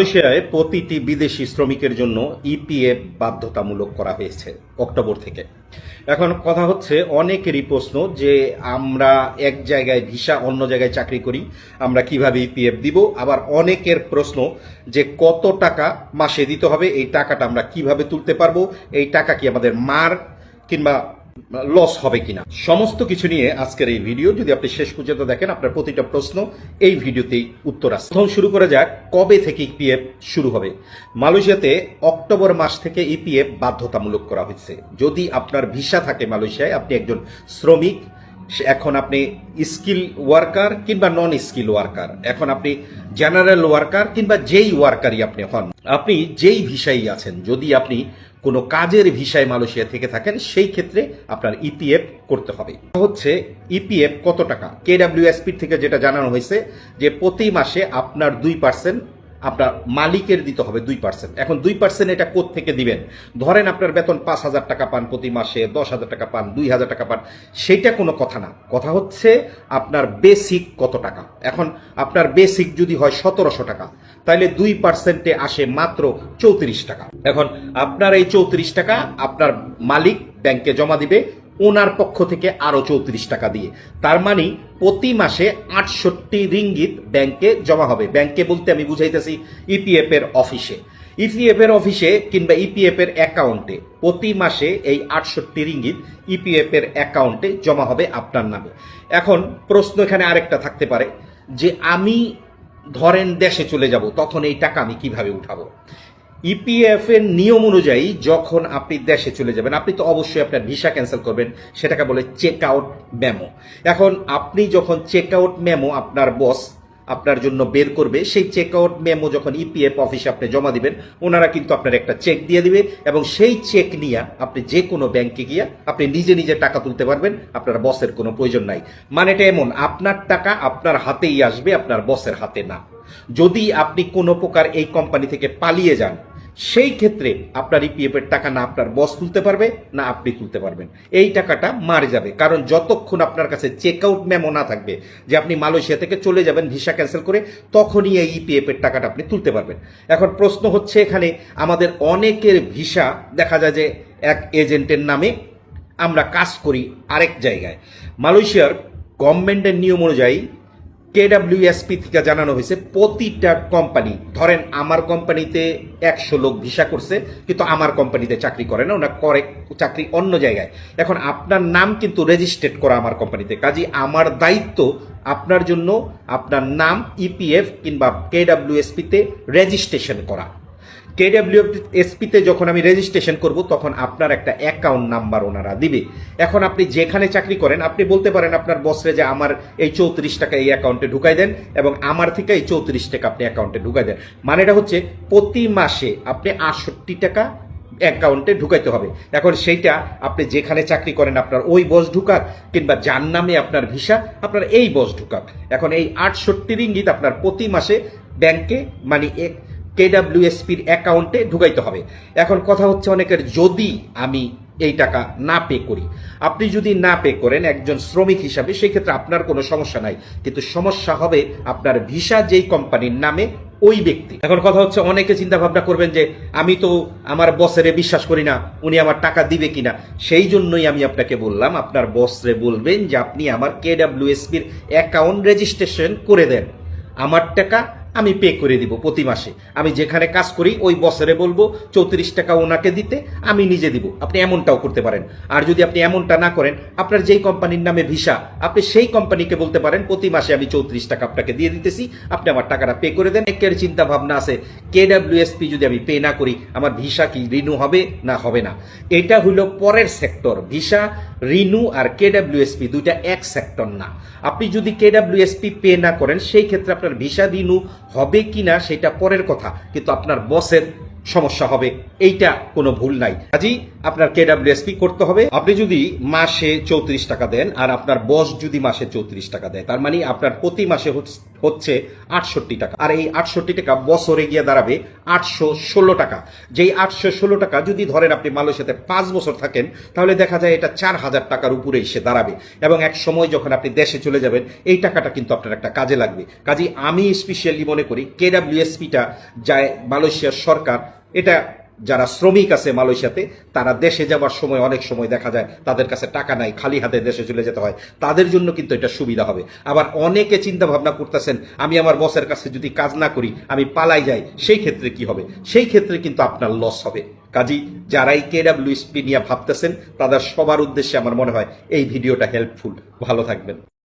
মালয়েশিয়ায় প্রতিটি বিদেশি শ্রমিকের জন্য ইপিএফ বাধ্যতামূলক করা হয়েছে অক্টোবর থেকে। এখন কথা হচ্ছে, অনেকেরই প্রশ্ন যে আমরা এক জায়গায় ভিসা অন্য জায়গায় চাকরি করি, আমরা কিভাবে ইপিএফ দিব। আবার অনেকের প্রশ্ন যে কত টাকা মাসে দিতে হবে, এই টাকাটা আমরা কিভাবে তুলতে পারবো, এই টাকা কি আমাদের মার কিংবা লস হবে কিনা, সমস্ত কিছু নিয়ে আজকের এই ভিডিও। যদি আপনি শেষ পর্যন্ত দেখেন, আপনার প্রতিটা প্রশ্ন এই ভিডিওতেই উত্তর আসবে। প্রথম শুরু করা যাক, কবে থেকে ইপিএফ শুরু হবে। মালয়েশিয়াতে অক্টোবর মাস থেকে ইপিএফ বাধ্যতামূলক করা হয়েছে। যদি আপনার ভিসা থাকে মালয়েশিয়ায়, আপনি একজন শ্রমিক, এখন আপনি স্কিল ওয়ার্কার কিংবা নন স্কিল ওয়ার্কার, এখন আপনি জেনারেল ওয়ার্কার কিংবা যেই ওয়ার্কারই আপনি হন, আপনি যেই ভিসাই আছেন, যদি আপনি কোনো কাজের ভিসায় মালয়েশিয়া থেকে থাকেন, সেই ক্ষেত্রে আপনার ইপিএফ করতে হবে। হচ্ছে ইপিএফ কত টাকা, কেডব্লিউএসপি থেকে যেটা জানানো হয়েছে যে প্রতি মাসে আপনার 2% আপনার মালিকের দিতে হবে 2%। এখন 2% এটা কোত্থেকে দিবেন? ধরেন আপনার বেতন 5,000 টাকা পান প্রতি মাসে, 10,000 টাকা পান, 2,000 টাকা পান, সেইটা কোনো কথা না। কথা হচ্ছে আপনার বেসিক কত টাকা। এখন আপনার বেসিক যদি হয় 1,700 টাকা, তাহলে 2%-এ আসে মাত্র 34 টাকা। এখন আপনার এই 34 টাকা আপনার মালিক ব্যাংকে জমা দিবে ওনার পক্ষ থেকে আরো 34 টাকা দিয়ে। তার মানে প্রতি মাসে 68 রিঙ্গিত ব্যাংকে জমা হবে। ব্যাংকে বলতে আমি বুঝাইতেছি ইপিএফ এর অফিসে। ইপিএফ এর অফিসে কিংবা ইপিএফ এর অ্যাকাউন্টে প্রতি মাসে এই 68 রিঙ্গিত ইপিএফ এর অ্যাকাউন্টে জমা হবে আপনার নামে। এখন প্রশ্ন এখানে আরেকটা থাকতে পারে যে আমি ধরেন দেশে চলে যাব, তখন এই টাকা আমি কিভাবে উঠাবো। ইপিএফ এর নিয়ম অনুযায়ী যখন আপনি দেশে চলে যাবেন, আপনি তো অবশ্যই আপনার ভিসা ক্যান্সেল করবেন, সেটাকে বলে চেক আউট মেমো। এখন আপনি যখন চেক আউট মেমো আপনার বস আপনার জন্য বের করবে, সেই চেক আউট মেমো যখন ইপিএফ অফিসে আপনি জমা দিবেন, ওনারা কিন্তু আপনার একটা চেক দিয়ে দিবে, এবং সেই চেক নিয়ে আপনি যে কোনো ব্যাংকে গিয়ে আপনি নিজে নিজে টাকা তুলতে পারবেন, আপনার বসের কোনো প্রয়োজন নাই। মানেটা এমন, আপনার টাকা আপনার হাতেই আসবে, আপনার বসের হাতে না। যদি আপনি কোনো প্রকার এই কোম্পানি থেকে পালিয়ে যান, সেই ক্ষেত্রে আপনার ইপিএফ এর টাকা না আপনার বস তুলতে পারবে না আপনি তুলতে পারবেন, এই টাকাটা মার যাবে। কারণ যতক্ষণ আপনার কাছে চেক আউট মেমো না থাকবে যে আপনি মালয়েশিয়া থেকে চলে যাবেন ভিসা ক্যান্সেল করে, তখনই এই ইপিএফ এর টাকাটা আপনি তুলতে পারবেন। এখন প্রশ্ন হচ্ছে, এখানে আমাদের অনেকের ভিসা দেখা যায় যে এক এজেন্টের নামে আমরা কাজ করি আরেক জায়গায়। মালয়েশিয়ার গভর্নমেন্টের নিয়ম অনুযায়ী কেডব্লিউএসপি থেকে জানানো হয়েছে প্রতিটা কোম্পানি, ধরেন আমার কোম্পানিতে 100 লোক ভিসা করছে, কিন্তু আমার কোম্পানিতে চাকরি করে না, ওরা করে চাকরি অন্য জায়গায়। এখন আপনার নাম কিন্তু রেজিস্ট্রেট করা আমার কোম্পানিতে, কাজে আমার দায়িত্ব আপনার জন্য আপনার নাম ইপিএফ কিংবা কেডব্লিউএসপিতে রেজিস্ট্রেশন করা। কেডব্লিউএসপিতে যখন আমি রেজিস্ট্রেশন করব, তখন আপনার একটা অ্যাকাউন্ট নাম্বার ওনারা দিবে। এখন আপনি যেখানে চাকরি করেন, আপনি বলতে পারেন আপনার বসরে যে আমার এই 34 টাকা এই অ্যাকাউন্টে ঢুকাই দেন, এবং আমার থেকে এই 34 টাকা আপনি অ্যাকাউন্টে ঢুকাই দেন। মানেটা হচ্ছে প্রতি মাসে আপনি 68 টাকা অ্যাকাউন্টে ঢুকাইতে হবে। এখন সেইটা আপনি যেখানে চাকরি করেন আপনার ওই বস ঢুকাক, কিংবা যার নামে আপনার ভিসা আপনার এই বস ঢুকাক, এখন এই 68 রিঙ্গিত আপনার প্রতি মাসে ব্যাংকে মানে কেডব্লিউএসপির অ্যাকাউন্টে ঢুকাইতে হবে। এখন কথা হচ্ছে, অনেকের যদি আমি এই টাকা না পে করি, আপনি যদি না পে করেন একজন শ্রমিক হিসাবে, সেই ক্ষেত্রে আপনার কোনো সমস্যা নাই, কিন্তু সমস্যা হবে আপনার ভিসা যেই কোম্পানির নামে ওই ব্যক্তি। এখন কথা হচ্ছে, অনেকে চিন্তা ভাবনা করবেন যে আমি তো আমার বসেরে বিশ্বাস করি না, উনি আমার টাকা দিবে কিনা। সেই জন্যই আমি আপনাকে বললাম, আপনার বসরে বলবেন যে আপনি আমার কেডব্লিউএসপির অ্যাকাউন্ট রেজিস্ট্রেশন করে দেন, আমার টাকা আমি পে করে দিব প্রতি মাসে। আমি যেখানে কাজ করি ওই বসেরে বলবো 34 টাকা ওনাকে দিতে, আমি নিজে দিব। আপনি এমনটাও করতে পারেন। আর যদি আপনি এমনটা না করেন, আপনার যেই কোম্পানির নামে ভিসা, আপনি সেই কোম্পানিকে বলতে পারেন প্রতি মাসে আমি 34 টাকা আপনাকে দিয়ে দিতেছি, আপনি আমার টাকাটা পে করে দেন। একের চিন্তা ভাবনা আছে কেডব্লিউএসপি যদি আমি পে না করি, আমার ভিসা কি রিনিউ হবে না হবে না। এটা হইল পরের সেক্টর। ভিসা রিনিউ আর কেডব্লিউএসপি দুইটা এক সেক্টর না। আপনি যদি কেডব্লিউএসপি পে না করেন, সেই ক্ষেত্রে আপনার ভিসা রিনিউ হবে কিনা সেটা পরের কথা, কিন্তু আপনার বসের সমস্যা হবে, এইটা কোনো ভুল নাই। কাজেই আপনার কেডব্লিউএসপি করতে হবে। আপনি যদি মাসে 34 টাকা দেন আর আপনার বস যদি মাসে 34 টাকা দেয়, তার মানে আপনার প্রতি মাসে হচ্ছে 68 টাকা, আর এই 68 টাকা বছরে গিয়ে দাঁড়াবে 816 টাকা। যেই 816 টাকা যদি ধরেন আপনি মালয়েশিয়াতে 5 বছর থাকেন, তাহলে দেখা যায় এটা 4000 টাকার উপরে এসে দাঁড়াবে। এবং এক সময় যখন আপনি দেশে চলে যাবেন, এই টাকাটা কিন্তু আপনার একটা কাজে লাগবে। কাজেই আমি স্পেশালি মনে করি কেডব্লিউএসপিটা যায় মালয়েশিয়ার সরকার, এটা যারা শ্রমিক আছে মালয়েশিয়াতে, তারা দেশে যাওয়ার সময় অনেক সময় দেখা যায় তাদের কাছে টাকা নাই, খালি হাতে দেশে চলে যেতে হয়, তাদের জন্য কিন্তু এটা সুবিধা হবে। আবার অনেকে চিন্তা ভাবনা করতেছেন আমি আমার বসের কাছে যদি কাজ না করি, আমি পালাই যাই, সেই ক্ষেত্রে কি হবে? সেই ক্ষেত্রে কিন্তু আপনার লস হবে। কাজেই যারাই কেডব্লিউএসপি নিয়ে ভাবতেছেন, তাদের সবার উদ্দেশ্যে আমার মনে হয় এই ভিডিওটা হেল্পফুল। ভালো থাকবেন।